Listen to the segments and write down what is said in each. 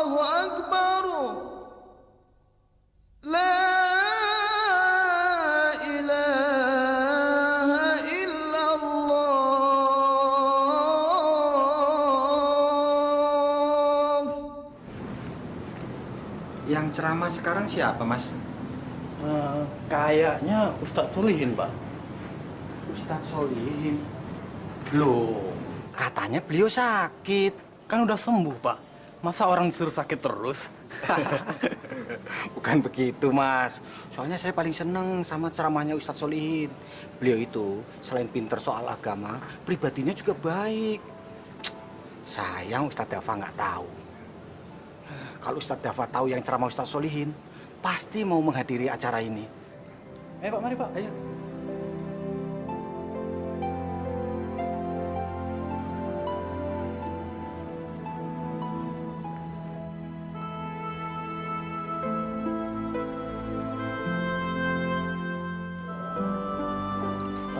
Allahu Akbar. La ilaha illallah. Yang ceramah sekarang siapa, Mas? Kayaknya Ustadz Solihin, Pak. Ustadz Solihin. Loh, katanya beliau sakit. Kan udah sembuh, Pak. Masa orang disuruh sakit terus? Bukan begitu, Mas. Soalnya saya paling seneng sama ceramahnya Ustadz Solihin. Beliau itu selain pinter soal agama, pribadinya juga baik. Sayang Ustadz Dafa nggak tahu. Kalau Ustadz Dafa tahu yang ceramah Ustadz Solihin, pasti mau menghadiri acara ini. Ayo, Pak, mari, Pak. Ayo.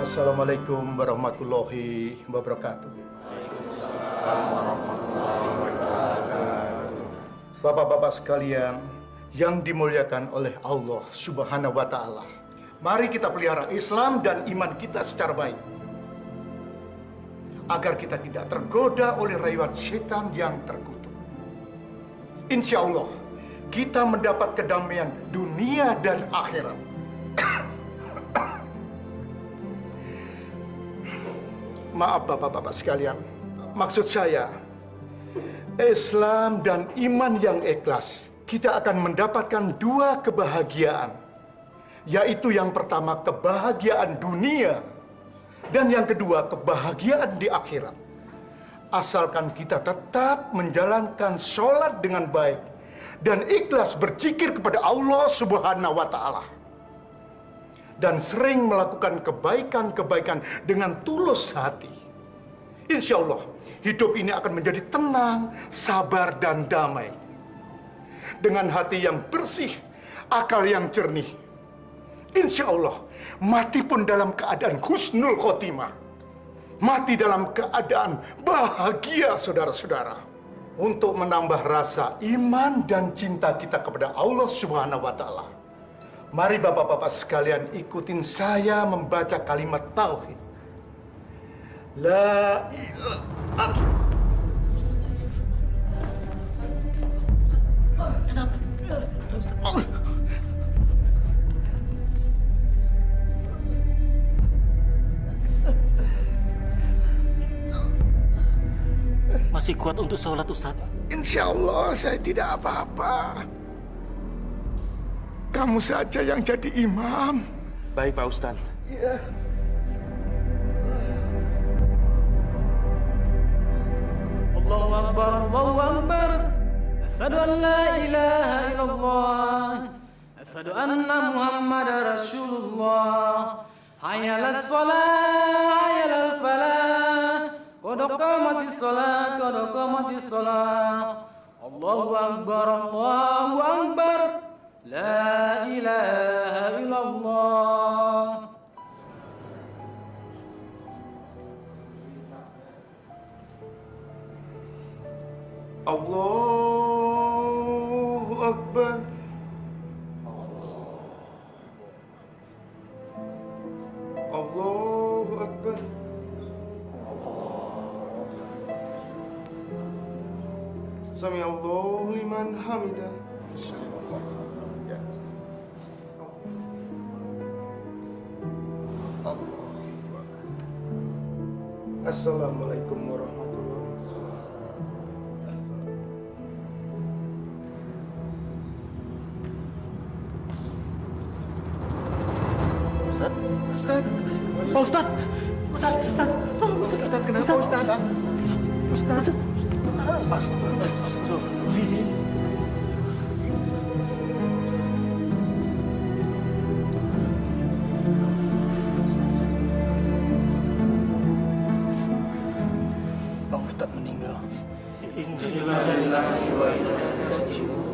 Assalamualaikum warahmatullahi wabarakatuh. Bapak-bapak sekalian yang dimuliakan oleh Allah Subhanahu wa Ta'ala, mari kita pelihara Islam dan iman kita secara baik, agar kita tidak tergoda oleh rayuan setan yang terkutuk. Insya Allah kita mendapat kedamaian dunia dan akhirat. Maaf bapak-bapak sekalian, maksud saya Islam dan iman yang ikhlas, kita akan mendapatkan dua kebahagiaan, yaitu yang pertama kebahagiaan dunia dan yang kedua kebahagiaan di akhirat. Asalkan kita tetap menjalankan sholat dengan baik dan ikhlas berzikir kepada Allah Subhanahu wa Ta'ala, dan sering melakukan kebaikan-kebaikan dengan tulus hati. Insya Allah, hidup ini akan menjadi tenang, sabar, dan damai. Dengan hati yang bersih, akal yang jernih. Insya Allah, mati pun dalam keadaan husnul khotimah. Mati dalam keadaan bahagia, saudara-saudara. Untuk menambah rasa iman dan cinta kita kepada Allah Subhanahu wa Ta'ala, mari bapak-bapak sekalian ikutin saya membaca kalimat tauhid. La ilaha. Masih kuat untuk sholat, Ustadz? Insya Allah saya tidak apa-apa. Kamu saja yang jadi imam. Baik, Pak Ustadz. Ya. Allahu Akbar, Allahu Akbar. Asyhadu an la ilaha illallah. Asyhadu anna Muhammadar Rasulullah. Hayya 'alas shalah, hayya 'alal falah. Qad qamatis shalah, qad qamatis shalah. Allahu Akbar, Allahu Akbar. La ilaha illallah. Allahu Akbar. Allahu Akbar. Sami Allahu liman hamidah. Assalamualaikum warahmatullahi wabarakatuh. Ustadz? Ustaz, Pak Ustadz! Ustadz! Tolong Ustadz! Ustaz, kenapa Ustaz? Ustadz! Astagfirullahaladzim. Pak Ustadz meninggal. Innalillahi wa inna ilaihi raji'un.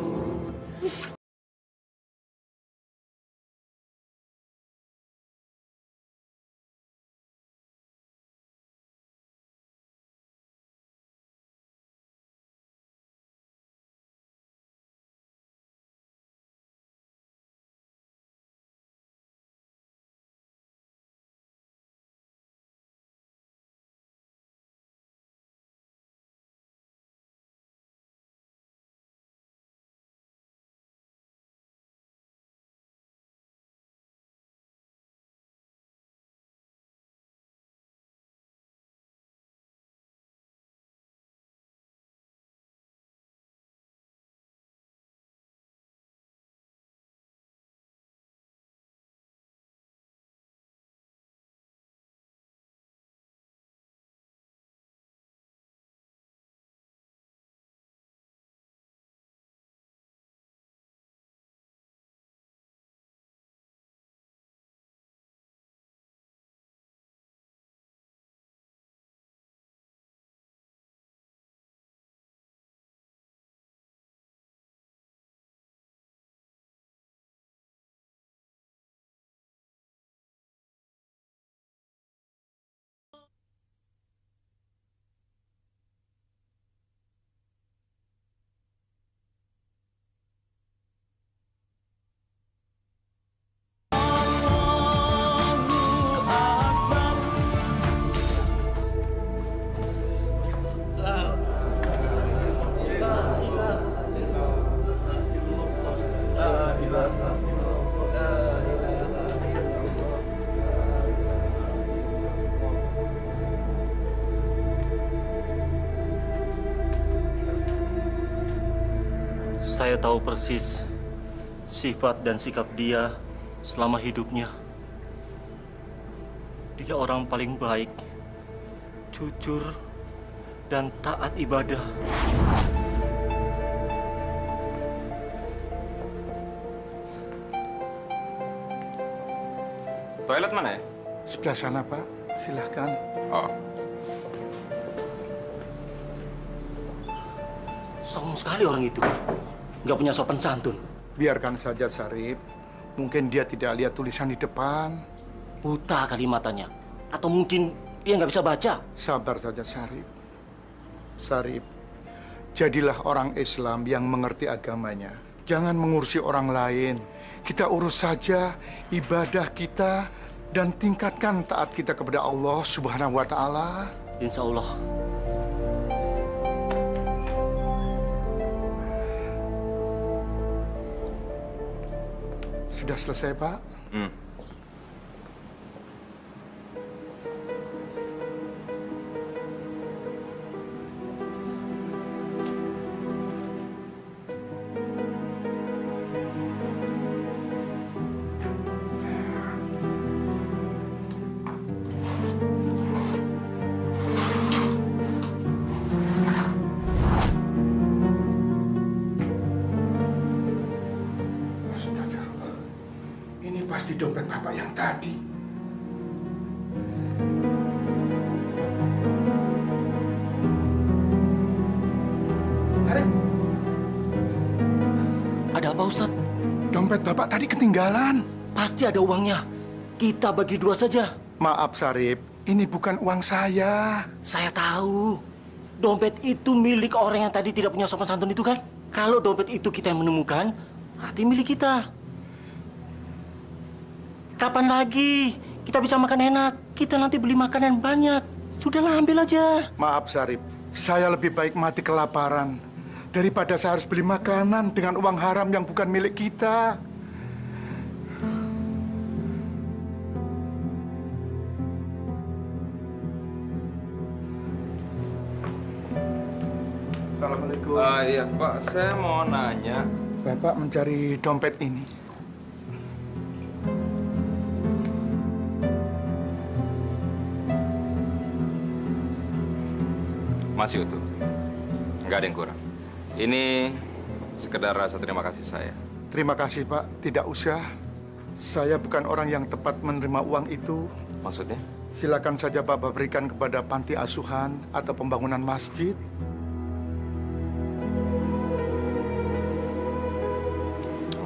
Saya tahu persis sifat dan sikap dia selama hidupnya. Dia orang paling baik, jujur, dan taat ibadah. Toilet mana ya? Sebelah sana, Pak. Silahkan. Oh. Sombong sekali orang itu. Nggak punya sopan santun. Biarkan saja, Sarip. Mungkin dia tidak lihat tulisan di depan. Buta kali matanya. Atau mungkin dia nggak bisa baca. Sabar saja, Sarip. Sarip, jadilah orang Islam yang mengerti agamanya. Jangan mengurusi orang lain. Kita urus saja ibadah kita dan tingkatkan taat kita kepada Allah Subhanahu wa Ta'ala. Insya Allah. Sudah selesai, Pak? Astagfirullah. Ini pasti dompet Bapak yang tadi. Sarip, Ada apa, Ustadz? dompet Bapak tadi ketinggalan. Pasti ada uangnya. Kita bagi dua saja. Maaf, Sarip. Ini bukan uang saya. Saya tahu. Dompet itu milik orang yang tadi tidak punya sopan santun itu kan? Kalau dompet itu kita yang menemukan, berarti milik kita. Kapan lagi kita bisa makan enak? Kita nanti beli makanan banyak. Sudahlah, ambil aja. Maaf, Sarip. Saya lebih baik mati kelaparan daripada saya harus beli makanan dengan uang haram yang bukan milik kita. Assalamualaikum. Iya, Pak. Saya mau nanya. Bapak mencari dompet ini. Masih utuh. Nggak ada yang kurang. Ini sekedar rasa terima kasih saya. Terima kasih, Pak. Tidak usah. Saya bukan orang yang tepat menerima uang itu. Maksudnya? Silakan saja Bapak berikan kepada panti asuhan atau pembangunan masjid.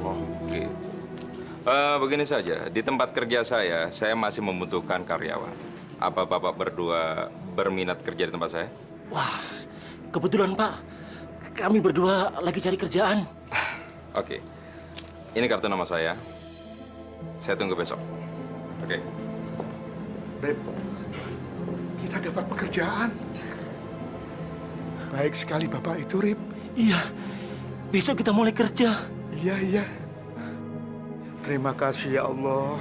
Oh, gitu. Begini saja. Di tempat kerja saya masih membutuhkan karyawan. Apa Bapak berdua berminat kerja di tempat saya? Wah, kebetulan Pak. Kami berdua lagi cari kerjaan. Oke. Ini kartu nama saya. Saya tunggu besok. Oke. Rip, kita dapat pekerjaan. Baik sekali Bapak itu, Rip. Iya, besok kita mulai kerja. Iya, iya. Terima kasih ya Allah.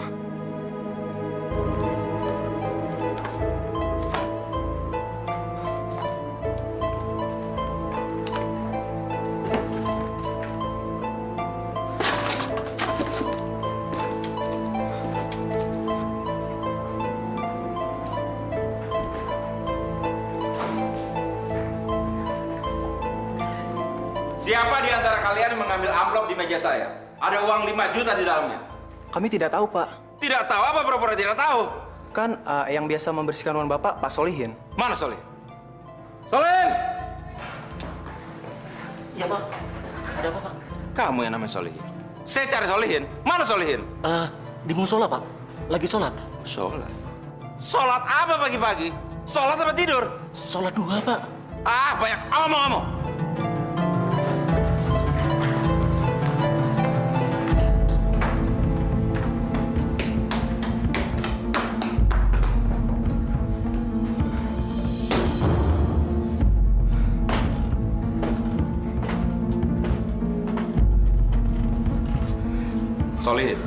Siapa di antara kalian yang mengambil amplop di meja saya? Ada uang 5 juta di dalamnya. Kami tidak tahu, Pak. Tidak tahu apa pura-pura tidak tahu? Kan yang biasa membersihkan uang Bapak, Pak Solihin. Mana Solihin? Solihin! Iya Pak, ada apa Pak? Kamu yang namanya Solihin. Saya cari Solihin. Mana Solihin? Di musola Pak, lagi sholat. Sholat. Sholat apa pagi-pagi? Sholat apa tidur? Sholat duha Pak. Ah, banyak ngomong-ngomong. Solihin,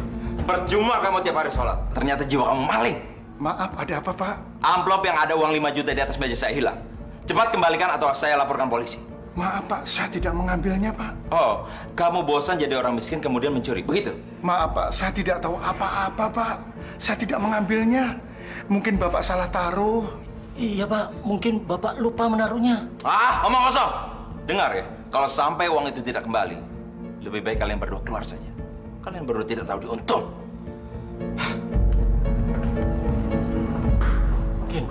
percuma kamu tiap hari sholat. Ternyata jiwa kamu maling. Maaf, ada apa, Pak? Amplop yang ada uang 5 juta di atas meja saya hilang. Cepat kembalikan atau saya laporkan polisi. Maaf Pak, saya tidak mengambilnya Pak. Oh, kamu bosan jadi orang miskin kemudian mencuri, begitu? Maaf Pak, saya tidak tahu apa-apa Pak. Saya tidak mengambilnya. Mungkin Bapak salah taruh. Iya, Pak. Mungkin Bapak lupa menaruhnya. Ah, omong kosong. Dengar ya, kalau sampai uang itu tidak kembali, lebih baik kalian berdua keluar saja. Kalian berdua tidak tahu diuntung. Ken,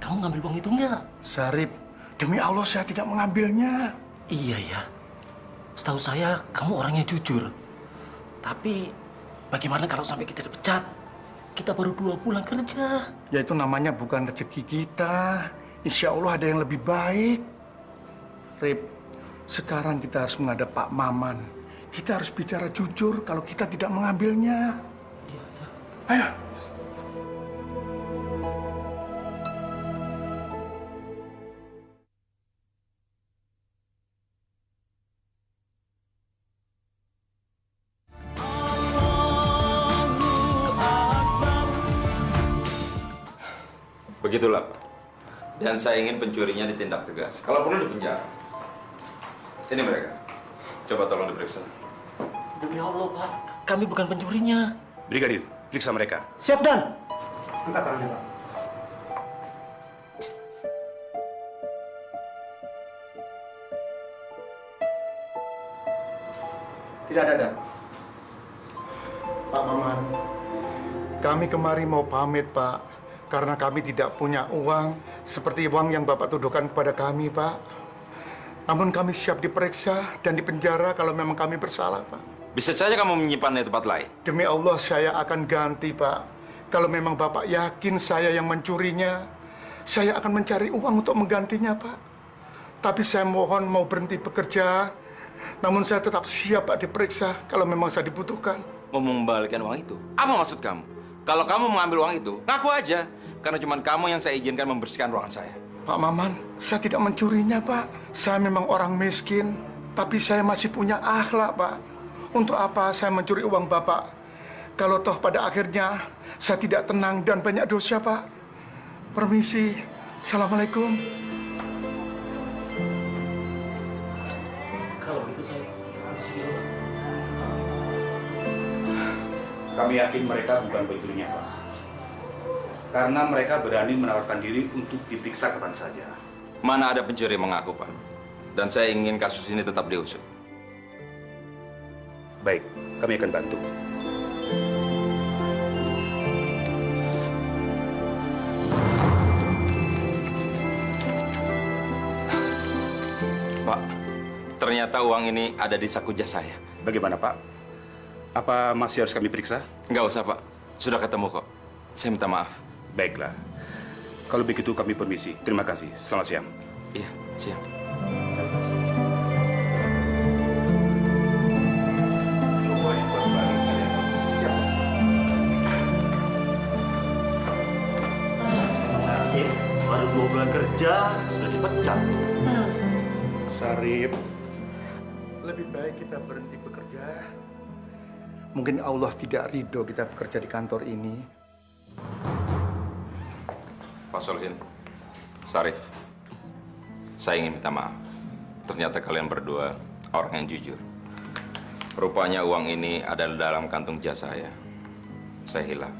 kamu ngambil uang itu enggak? Syarif, demi Allah saya tidak mengambilnya. Iya ya. Setahu saya kamu orangnya jujur. Tapi bagaimana kalau sampai kita dipecat? Kita baru 2 bulan kerja. Ya itu namanya bukan rezeki kita. Insya Allah ada yang lebih baik. Rip, sekarang kita harus menghadap Pak Maman. Kita harus bicara jujur kalau kita tidak mengambilnya. Ayo. Begitulah, Pak. Dan saya ingin pencurinya ditindak tegas. Kalau perlu dipenjara. Ini mereka. Coba tolong diperiksa. Demi Allah, Pak. Kami bukan pencurinya. Brigadir, periksa mereka. Siap, Dan. Kita tangannya, Pak. Tidak ada. Pak Maman, kami kemari mau pamit, Pak. Karena kami tidak punya uang seperti uang yang Bapak tuduhkan kepada kami, Pak. Namun kami siap diperiksa dan dipenjara kalau memang kami bersalah, Pak. Bisa saja kamu menyimpannya di tempat lain. Demi Allah saya akan ganti, Pak. Kalau memang Bapak yakin saya yang mencurinya, saya akan mencari uang untuk menggantinya, Pak. Tapi saya mohon mau berhenti bekerja. Namun saya tetap siap, Pak, diperiksa kalau memang saya dibutuhkan. Mau mengembalikan uang itu? Apa maksud kamu? Kalau kamu mengambil uang itu, ngaku aja. Karena cuma kamu yang saya izinkan membersihkan ruangan saya. Pak Maman, saya tidak mencurinya, Pak. Saya memang orang miskin, tapi saya masih punya akhlak, Pak. Untuk apa saya mencuri uang Bapak? Kalau toh pada akhirnya saya tidak tenang dan banyak dosa, Pak. Permisi. Assalamualaikum. Kalau gitu saya habis dulu. Kami yakin mereka bukan pencurinya, Pak. Karena mereka berani menawarkan diri untuk diperiksa kapan saja. Mana ada pencuri yang mengaku, Pak. Dan saya ingin kasus ini tetap diusut. Baik, kami akan bantu. Pak, ternyata uang ini ada di saku jas saya. Bagaimana, Pak? Apa masih harus kami periksa? Nggak usah, Pak. Sudah ketemu kok. Saya minta maaf. Baiklah. Kalau begitu kami permisi. Terima kasih. Selamat siang. Iya, siap. Nasib, baru 2 bulan kerja, sudah dipecat. Syarif, lebih baik kita berhenti bekerja. Mungkin Allah tidak ridho kita bekerja di kantor ini. Pak Solihin, Syarif, saya ingin minta maaf. Ternyata kalian berdua orang yang jujur. Rupanya uang ini ada dalam kantung jas saya. Saya hilaf.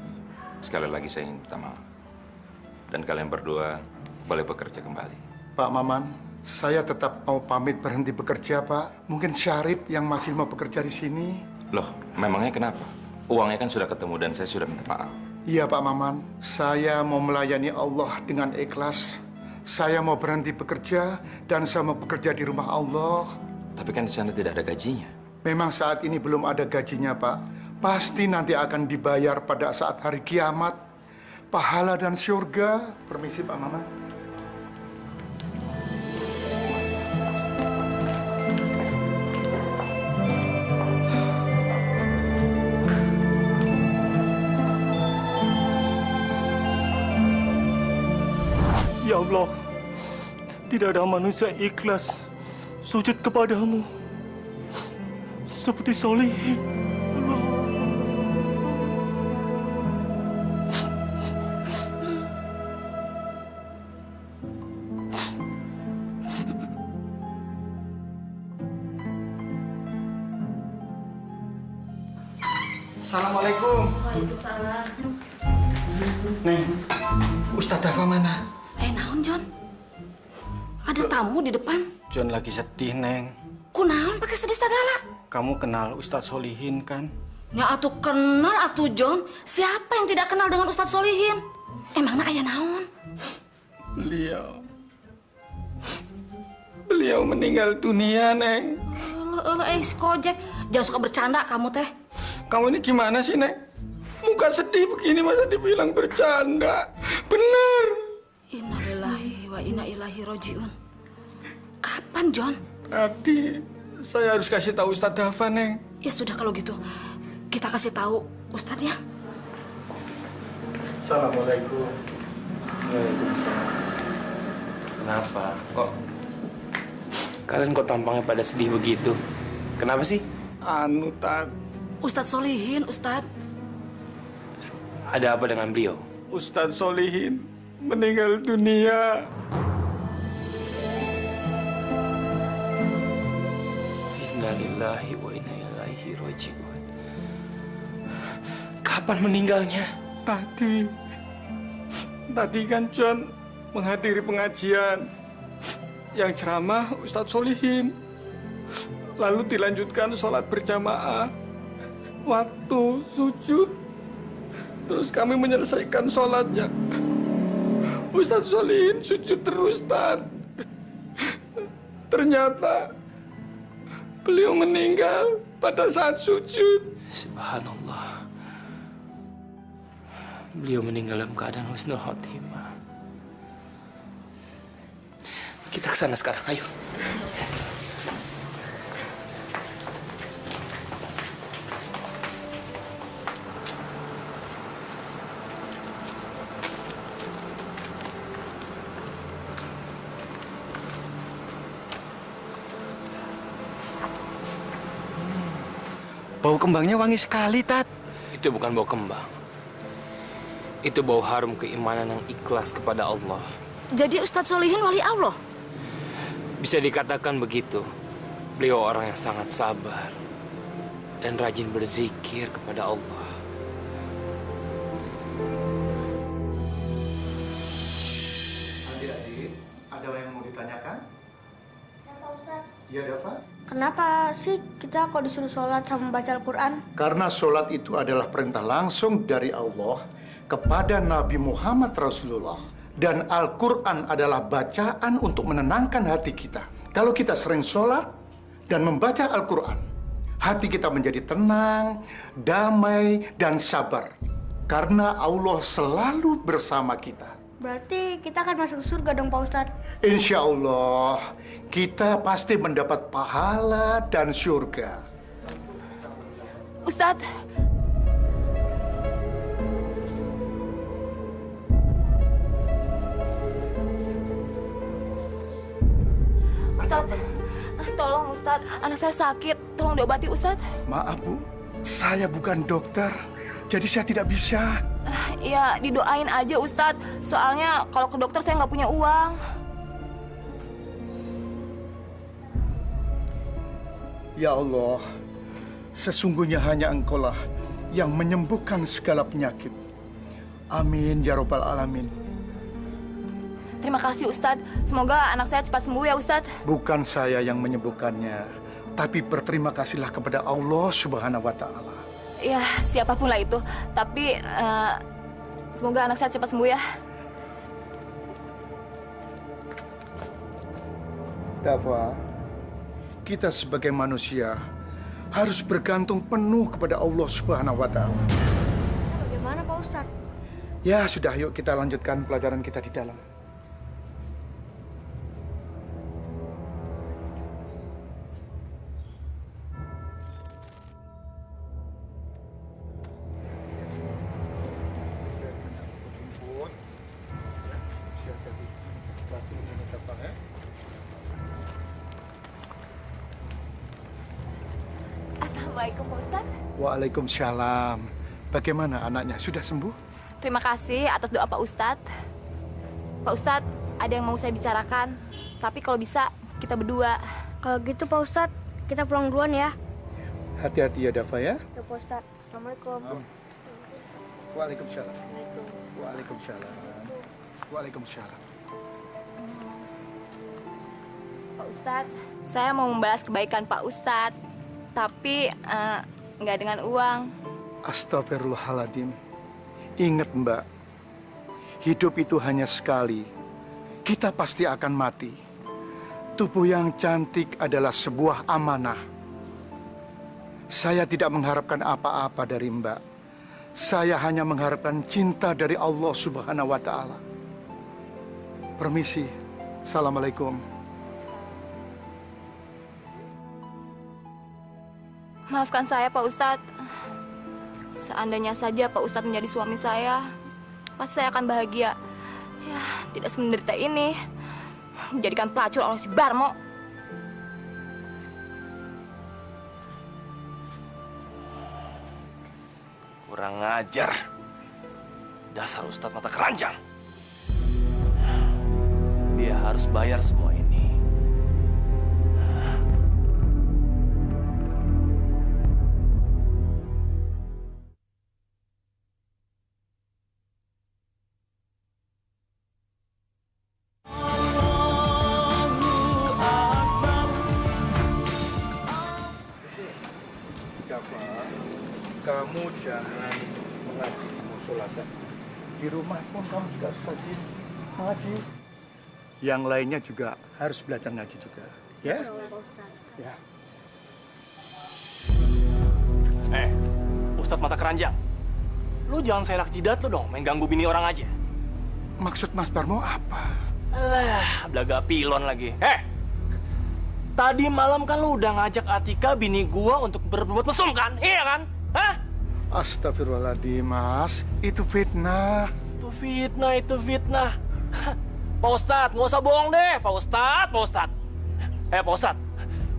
Sekali lagi saya ingin minta maaf. Dan kalian berdua boleh bekerja kembali. Pak Maman, saya tetap mau pamit berhenti bekerja, Pak. Mungkin Syarif yang masih mau bekerja di sini. Loh, memangnya kenapa? Uangnya kan sudah ketemu dan saya sudah minta maaf. Iya, Pak Maman. Saya mau melayani Allah dengan ikhlas. Saya mau berhenti bekerja dan saya mau bekerja di rumah Allah. Tapi kan di sana tidak ada gajinya. Memang saat ini belum ada gajinya, Pak. Pasti nanti akan dibayar pada saat hari kiamat. Pahala dan surga. Permisi, Pak Maman. Ya Allah, tidak ada manusia ikhlas sujud kepadamu seperti Solihin. Assalamualaikum. Waalaikumsalam. Neng, Ustadz Dafa mana? Naon, John? Ada tamu di depan. John lagi sedih, Neng. Kunaon pakai sedih segala? Kamu kenal Ustadz Solihin kan? Ya atuh kenal atuh John. Siapa yang tidak kenal dengan Ustadz Solihin? Emangna aya naon? Beliau meninggal dunia, Neng. Si Kojek. Jangan suka bercanda kamu teh. Kamu ini gimana sih, Neng? Muka sedih begini masa dibilang bercanda? Bener. Innalillahi wa inna ilaihi rojiun. Kapan, John? Tadi saya harus kasih tahu Ustadz Dafa, Neng. Ya sudah kalau gitu. Kita kasih tahu Ustadz ya. Assalamualaikum. Waalaikumsalam. Kenapa? Kalian kok tampangnya pada sedih begitu? Kenapa sih? Tat. Ustadz Solihin, Ustadz. Ada apa dengan beliau? Ustadz Solihin meninggal dunia. Innalillahi wa inna ilaihi raji'un. Kapan meninggalnya? Tadi kan John menghadiri pengajian yang ceramah Ustadz Solihin. Lalu dilanjutkan sholat berjamaah. Waktu sujud. Terus kami menyelesaikan sholatnya. Ustadz Solihin sujud terus, Tat. Ternyata beliau meninggal pada saat sujud. Subhanallah. Beliau meninggal dalam keadaan husnul khotimah. Kita ke sana sekarang, ayo. Bau kembangnya wangi sekali, Tat. Itu bukan bau kembang. Itu bau harum keimanan yang ikhlas kepada Allah. Jadi Ustadz Solihin wali Allah? Bisa dikatakan begitu. Beliau orang yang sangat sabar dan rajin berzikir kepada Allah. Adik-adik, ada yang mau ditanyakan? Siapa Ustaz? Ya, Dafa. Kenapa sih kita kok disuruh sholat sama baca Al-Quran? Karena sholat itu adalah perintah langsung dari Allah kepada Nabi Muhammad Rasulullah. Dan Al-Quran adalah bacaan untuk menenangkan hati kita. Kalau kita sering sholat dan membaca Al-Quran, hati kita menjadi tenang, damai, dan sabar. Karena Allah selalu bersama kita. Berarti kita akan masuk surga dong Pak Ustadz? Insya Allah, kita pasti mendapat pahala dan surga. Ustadz. Ustadz, tolong Ustadz, anak saya sakit. Tolong diobati Ustadz. Maaf Bu, saya bukan dokter, jadi saya tidak bisa. Iya, didoain aja Ustadz. Soalnya kalau ke dokter saya nggak punya uang. Ya Allah, sesungguhnya hanya Engkaulah yang menyembuhkan segala penyakit. Amin ya Rabbal Alamin. Terima kasih Ustadz. Semoga anak saya cepat sembuh ya Ustadz. Bukan saya yang menyembuhkannya, tapi berterima kasihlah kepada Allah Subhanahu wa Ta'ala. Ya, siapapun lah itu. Tapi semoga anak saya cepat sembuh ya. Dafa, kita sebagai manusia harus bergantung penuh kepada Allah Subhanahu wa Ta'ala. Bagaimana Pak Ustadz? Ya sudah, yuk kita lanjutkan pelajaran kita di dalam. Assalamualaikum Pak Ustadz. Waalaikumsalam. Bagaimana anaknya? Sudah sembuh? Terima kasih atas doa Pak Ustadz. Pak Ustadz, ada yang mau saya bicarakan. Tapi kalau bisa, kita berdua. Kalau gitu Pak Ustadz, kita pulang duluan ya. Hati-hati ya Dafa ya. Ya Pak Ustadz. Assalamualaikum. Waalaikumsalam. Waalaikumsalam. Waalaikumsalam. Pak Ustadz, saya mau membalas kebaikan Pak Ustadz, tapi nggak dengan uang. Astagfirullahaladzim. Ingat Mbak, hidup itu hanya sekali. Kita pasti akan mati. Tubuh yang cantik adalah sebuah amanah. Saya tidak mengharapkan apa-apa dari Mbak. Saya hanya mengharapkan cinta dari Allah Subhanahu wa Ta'ala. Permisi. Assalamualaikum. Maafkan saya Pak Ustadz. Seandainya saja Pak Ustadz menjadi suami saya, pasti saya akan bahagia. Ya, tidak semenderita ini. Dijadikan pelacur oleh si Barmo. Kurang ajar. Dasar Ustadz mata keranjang. Dia harus bayar semua ini. Kamu jangan mengaji di musola saja. Di rumah pun kamu juga harus rajin mengaji. Yang lainnya juga harus belajar ngaji juga. Ya? Ya. Ustadz mata keranjang. Lu jangan selak jidat lu dong, main ganggu bini orang aja. Maksud Mas Barmo apa? Alah, belaga pilon lagi. Tadi malam kan lu udah ngajak Atika bini gua untuk berbuat mesum kan? Iya kan? Hah? Astagfirullahaladzim, Mas. Itu fitnah. Itu fitnah. Pak Ustadz, nggak usah bohong deh. Pak Ustadz. Pak Ustadz.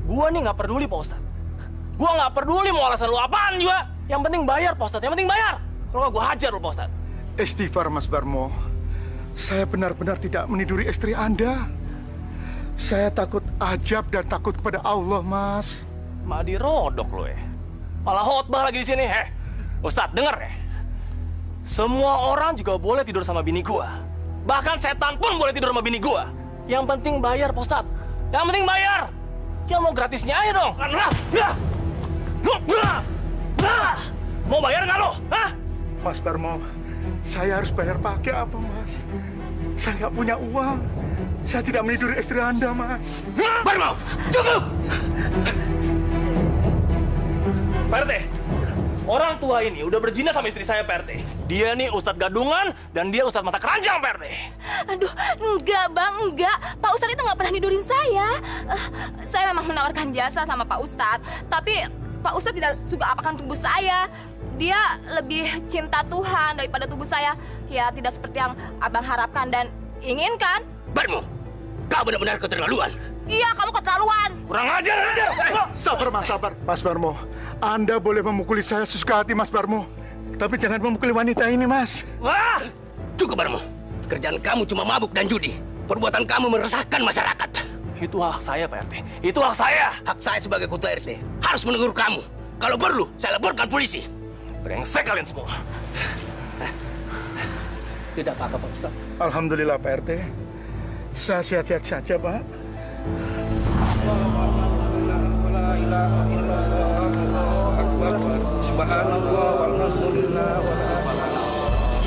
Gua nih nggak peduli, Pak Ustadz. Gua nggak peduli mau alasan lu apaan juga. Yang penting bayar, Pak Ustadz. Yang penting bayar. Kalau nggak gua hajar lu, Pak Ustadz. Istighfar, Mas Barmo. Saya benar-benar tidak meniduri istri Anda. Saya takut ajab dan takut kepada Allah, Mas. Madi rodok lo ya. Malah khotbah lagi di sini. Ustadz, denger ya. Semua orang juga boleh tidur sama bini gua. Bahkan setan pun boleh tidur sama bini gua. Yang penting bayar, Pak Ustadz. Yang penting bayar. Jangan mau gratisnya aja dong. Mau bayar nggak lo? Hah? Mas Barmo, saya harus bayar pakai apa, Mas? Saya nggak punya uang. Saya tidak meniduri istri Anda, Mas. Barmo, cukup! Pak RT, orang tua ini udah berzina sama istri saya, Pak RT. Dia nih Ustadz gadungan dan dia Ustadz mata keranjang, Pak RT. Aduh, enggak Bang, enggak. Pak Ustadz itu nggak pernah nidurin saya. Saya memang menawarkan jasa sama Pak Ustadz, tapi Pak Ustadz tidak suka apakan tubuh saya. Dia lebih cinta Tuhan daripada tubuh saya. Ya, tidak seperti yang Abang harapkan dan inginkan. Barmo, kau benar-benar keterlaluan. Iya, kamu keterlaluan. Kurang ajar. Sabar, Mas, sabar. Mas Barmo, Anda boleh memukuli saya sesuka hati, Mas Barmo. Tapi jangan memukuli wanita ini, Mas. Wah! Cukup, Barmo. Kerjaan kamu cuma mabuk dan judi. Perbuatan kamu meresahkan masyarakat. Itu hak saya, Pak RT. Itu hak saya. Hak saya sebagai ketua RT harus menegur kamu. Kalau perlu, saya laporkan polisi. Brengsek kalian semua. Tidak apa-apa, Pak Ustaz. Alhamdulillah, Pak RT. Saya sehat-sehat saja, Pak. Subhanallah walhamdulillah.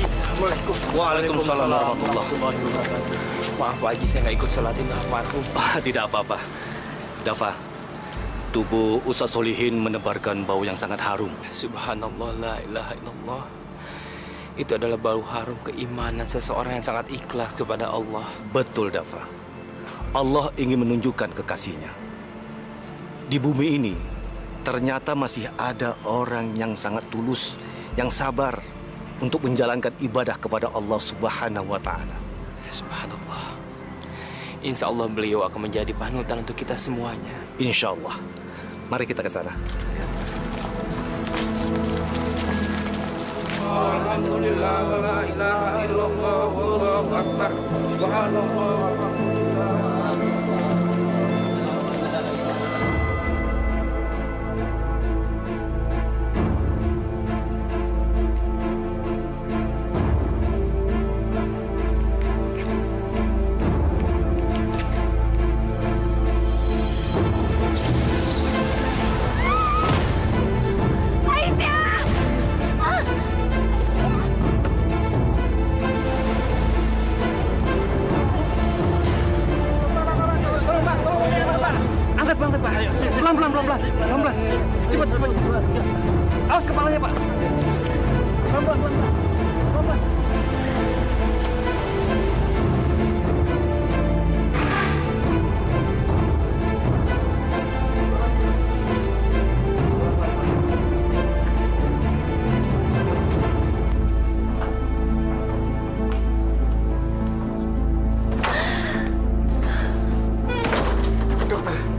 Assalamualaikum. Waalaikumsalam warahmatullahi wabarakatuh. Maaf Pak Haji, saya nggak ikut sholat ini. Tidak apa-apa. Dafa, tubuh Ustaz Solihin menebarkan bau yang sangat harum. Subhanallah, la ilaha illallah. Itu adalah bau harum keimanan seseorang yang sangat ikhlas kepada Allah. Betul, Dafa. Allah ingin menunjukkan kekasihnya. Di bumi ini, ternyata masih ada orang yang sangat tulus, yang sabar untuk menjalankan ibadah kepada Allah Subhanahu wa Ta'ala. Subhanallah. Insya Allah beliau akan menjadi panutan untuk kita semuanya. Insya Allah. Mari kita ke sana. Alhamdulillah wa la ilaha illallah wallahu akbar. Subhanallah. banget, Pak. Ayo, pelan, pelan, pelan, pelan. Pelan, pelan. Cepat, cepat. Awas kepalanya, Pak. Pelan, pelan, pelan. Pelan, pelan.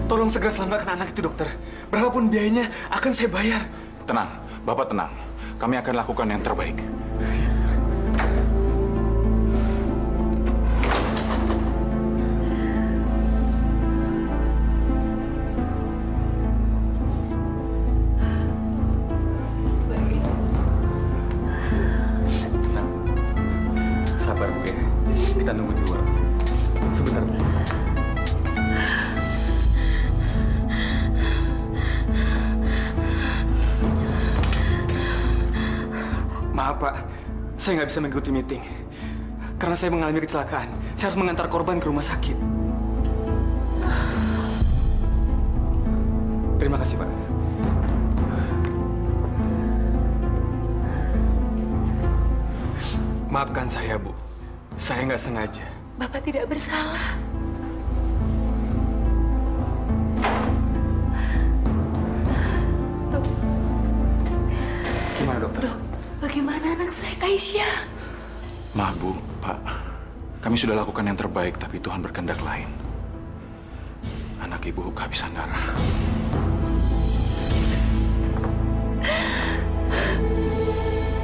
Tolong segera selamatkan anak itu, dokter. Berapapun biayanya akan saya bayar. Tenang, Bapak tenang. Kami akan lakukan yang terbaik. Tenang. Sabar, Bu ya. Kita nunggu di luar. Sebentar, Bu. Maaf, Pak. Saya nggak bisa mengikuti meeting. Karena saya mengalami kecelakaan. Saya harus mengantar korban ke rumah sakit. Terima kasih, Pak. Maafkan saya, Bu. Saya nggak sengaja. Bapak tidak bersalah. Dok. Gimana, dokter? Dok, bagaimana anak saya, Aisyah? Maaf, Bu, Pak. Kami sudah lakukan yang terbaik, tapi Tuhan berkehendak lain. Anak Ibu kehabisan darah.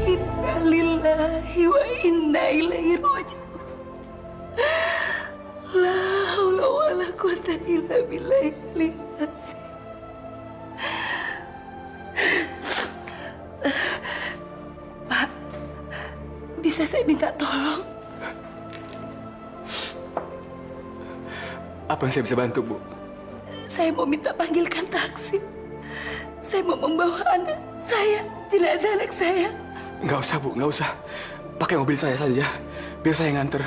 Inna lillahi wa inna ilaihi raji'un. La haula wa la quwata illa billahi. Pak, bisa saya minta tolong? Apa yang saya bisa bantu, Bu? Saya mau minta panggilkan taksi. Saya mau membawa anak saya, jenazah anak saya. Nggak usah, Bu. Nggak usah. Pakai mobil saya saja. Biar saya yang nganter.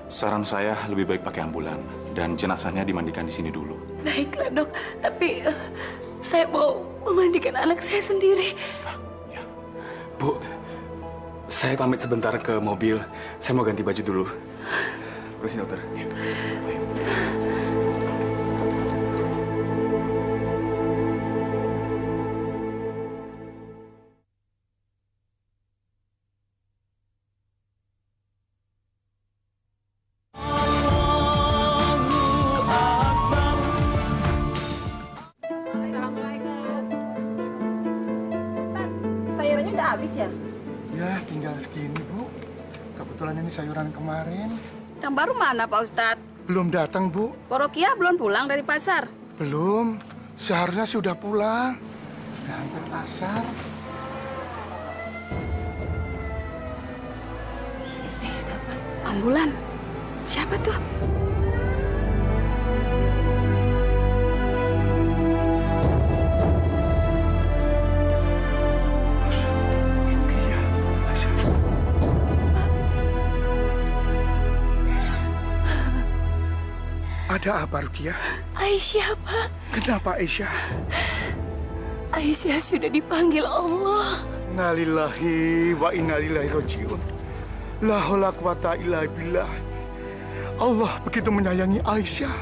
Saran saya lebih baik pakai ambulan. Dan jenazahnya dimandikan di sini dulu. Baiklah, Dok. Tapi saya mau memandikan anak saya sendiri. Bu, saya pamit sebentar ke mobil. Saya mau ganti baju dulu. Permisi, dokter. Sayurannya udah habis ya? Ya, tinggal segini, Bu. Kebetulan ini sayuran kemarin. Yang baru mana, Pak Ustadz? Belum datang, Bu. Porokia belum pulang dari pasar? Belum. Seharusnya sudah pulang. Sudah hampir asar. Ambulan. Siapa tuh? Ada apa, Rukiah? Aisyah, Pak. Kenapa, Aisyah? Aisyah sudah dipanggil Allah. Innalillahi wa innalillahi raji'un. La haula quwata illa billah. Allah begitu menyayangi Aisyah,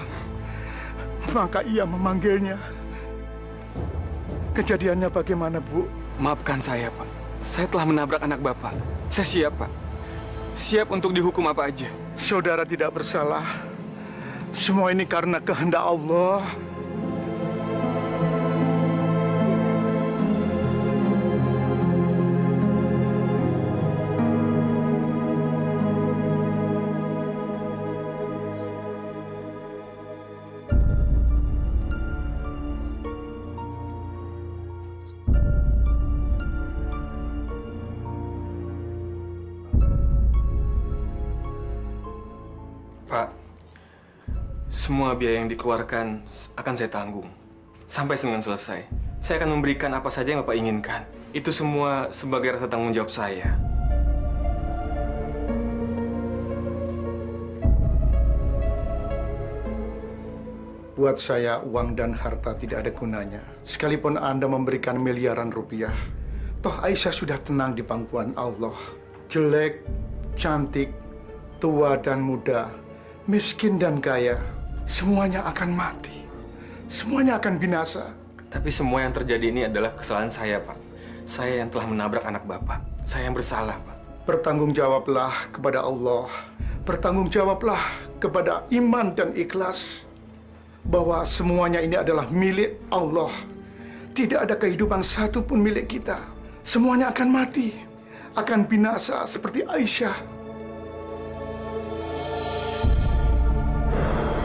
maka ia memanggilnya. Kejadiannya bagaimana, Bu? Maafkan saya, Pak. Saya telah menabrak anak Bapak. Saya siap, Pak. Siap untuk dihukum apa aja. Saudara tidak bersalah. Semua ini karena kehendak Allah. Pak, semua biaya yang dikeluarkan akan saya tanggung. Sampai Senin selesai. Saya akan memberikan apa saja yang Bapak inginkan. Itu semua sebagai rasa tanggung jawab saya. Buat saya, uang dan harta tidak ada gunanya. Sekalipun Anda memberikan miliaran rupiah, toh Aisyah sudah tenang di pangkuan Allah. Jelek, cantik, tua dan muda, miskin dan kaya, semuanya akan mati. Semuanya akan binasa. Tapi semua yang terjadi ini adalah kesalahan saya, Pak. Saya yang telah menabrak anak Bapak. Saya yang bersalah, Pak. Bertanggungjawablah kepada Allah. Bertanggungjawablah kepada iman dan ikhlas. Bahwa semuanya ini adalah milik Allah. Tidak ada kehidupan satu pun milik kita. Semuanya akan mati. Akan binasa seperti Aisyah.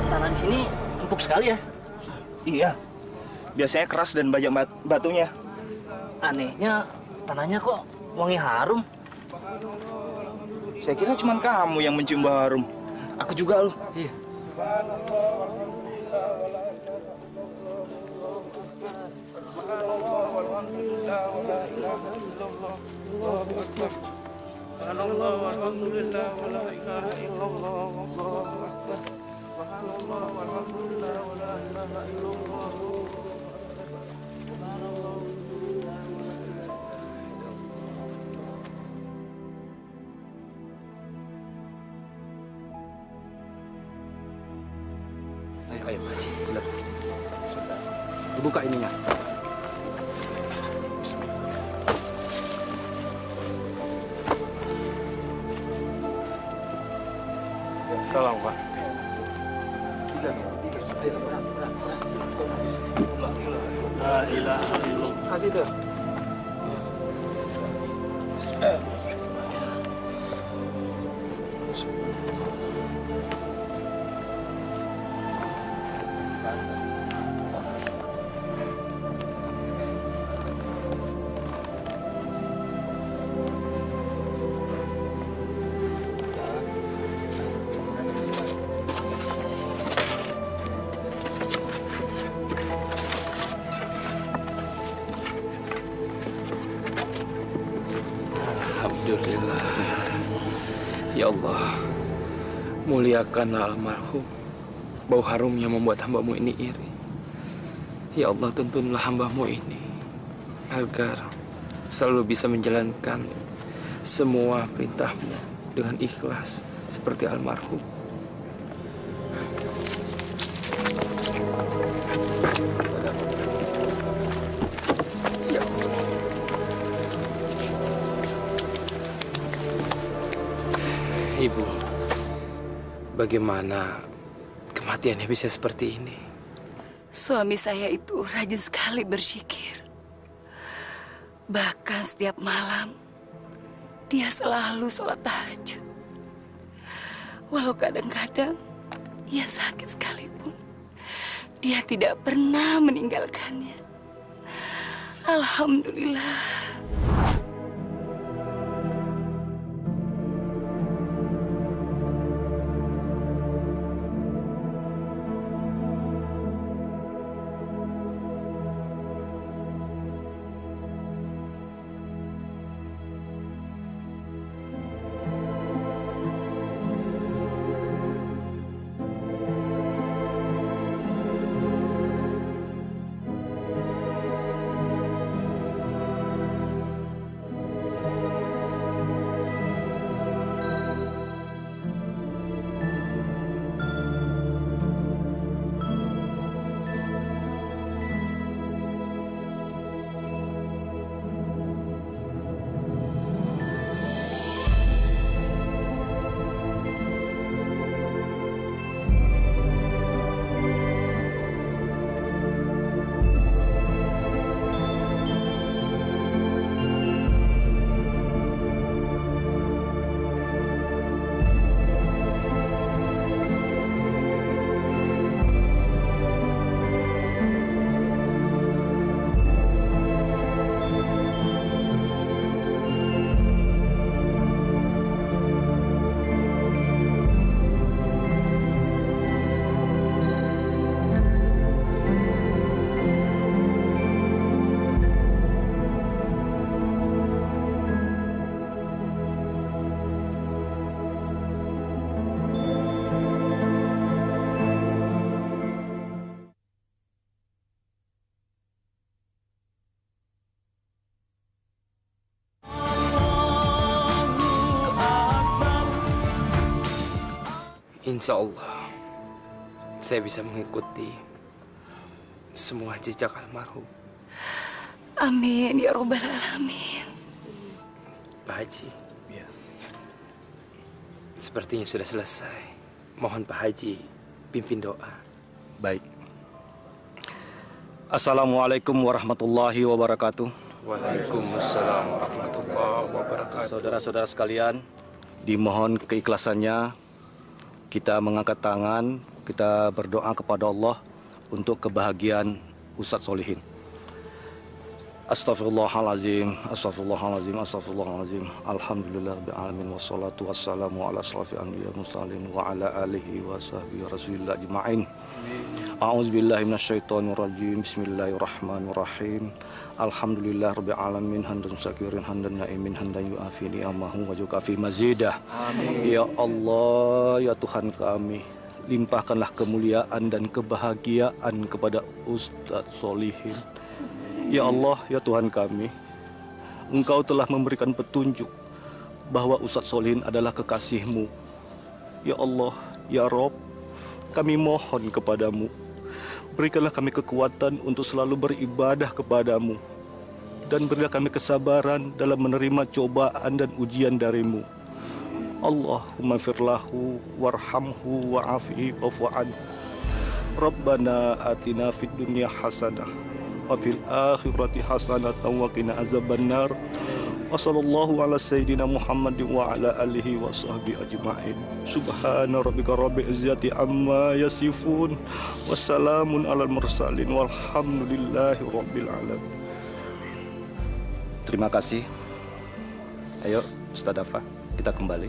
Tanah di sini empuk sekali ya? Iya. Biasanya keras dan banyak batunya. Anehnya, tanahnya kok wangi harum. Saya kira cuma kamu yang mencium bau harum. Aku juga loh. Iya. Ayo, Pak Haji. Lihat. Sebentar. Dibuka ininya. Tolong, Pak. La ilaha illallah. Kasih tuh. Alhamdulillah. Ya Allah, muliakanlah almarhum. Bau harumnya membuat hambamu ini iri. Ya Allah, tuntunlah hambamu ini agar selalu bisa menjalankan semua perintahmu dengan ikhlas seperti almarhum. Ibu, bagaimana kematiannya bisa seperti ini? Suami saya itu rajin sekali berzikir. Bahkan setiap malam, dia selalu sholat tahajud. Walau kadang-kadang ia sakit sekalipun, dia tidak pernah meninggalkannya. Alhamdulillah. Insya Allah, saya bisa mengikuti semua jejak almarhum. Amin ya robbal alamin. Pak Haji, ya. Sepertinya sudah selesai. Mohon Pak Haji pimpin doa. Baik. Assalamualaikum warahmatullahi wabarakatuh. Waalaikumsalam warahmatullahi wabarakatuh. Saudara-saudara sekalian, dimohon keikhlasannya kita mengangkat tangan, kita berdoa kepada Allah untuk kebahagiaan Ustadz Solihin. Astaghfirullahaladzim, astaghfirullahaladzim, astaghfirullahaladzim. Alhamdulillahirrahmanirrahim. Wassalatu wassalamu ala asrafil anbiya mursalin wa ala alihi wa sahbihi rasulillah ajma'in. A'udzubillahi minasyaitonirrajim. Bismillahirrahmanirrahim. Alhamdulillah rabbil alamin, hamdan syakirin, hamdan na'imin, hamdan yu'afi ni'amahu wa yukafi mazidah. Amin. Ya Allah, ya Tuhan kami, limpahkanlah kemuliaan dan kebahagiaan kepada Ustadz Solihin. Ya Allah, ya Tuhan kami, Engkau telah memberikan petunjuk bahwa Ustadz Solihin adalah kekasih-Mu. Ya Allah, ya Rob, kami mohon kepadamu, berikanlah kami kekuatan untuk selalu beribadah kepadamu, dan berilah kami kesabaran dalam menerima cobaan dan ujian darimu. Allahumma firlahu warhamhu wa'afihi wa'fu'an. Rabbana atina fid dunya hasanah wa fil akhirati hasanatan wa qina azabannar. Wa sallallahu ala sayyidina Muhammadin wa ala alihi wa sahbihi ajma'in. Subhana rabbika rabbil izzati amma yasifun. Wassalamun alal mursalin walhamdulillahi rabbil alamin. Terima kasih. Ayo, Ustadz Dafa, kita kembali.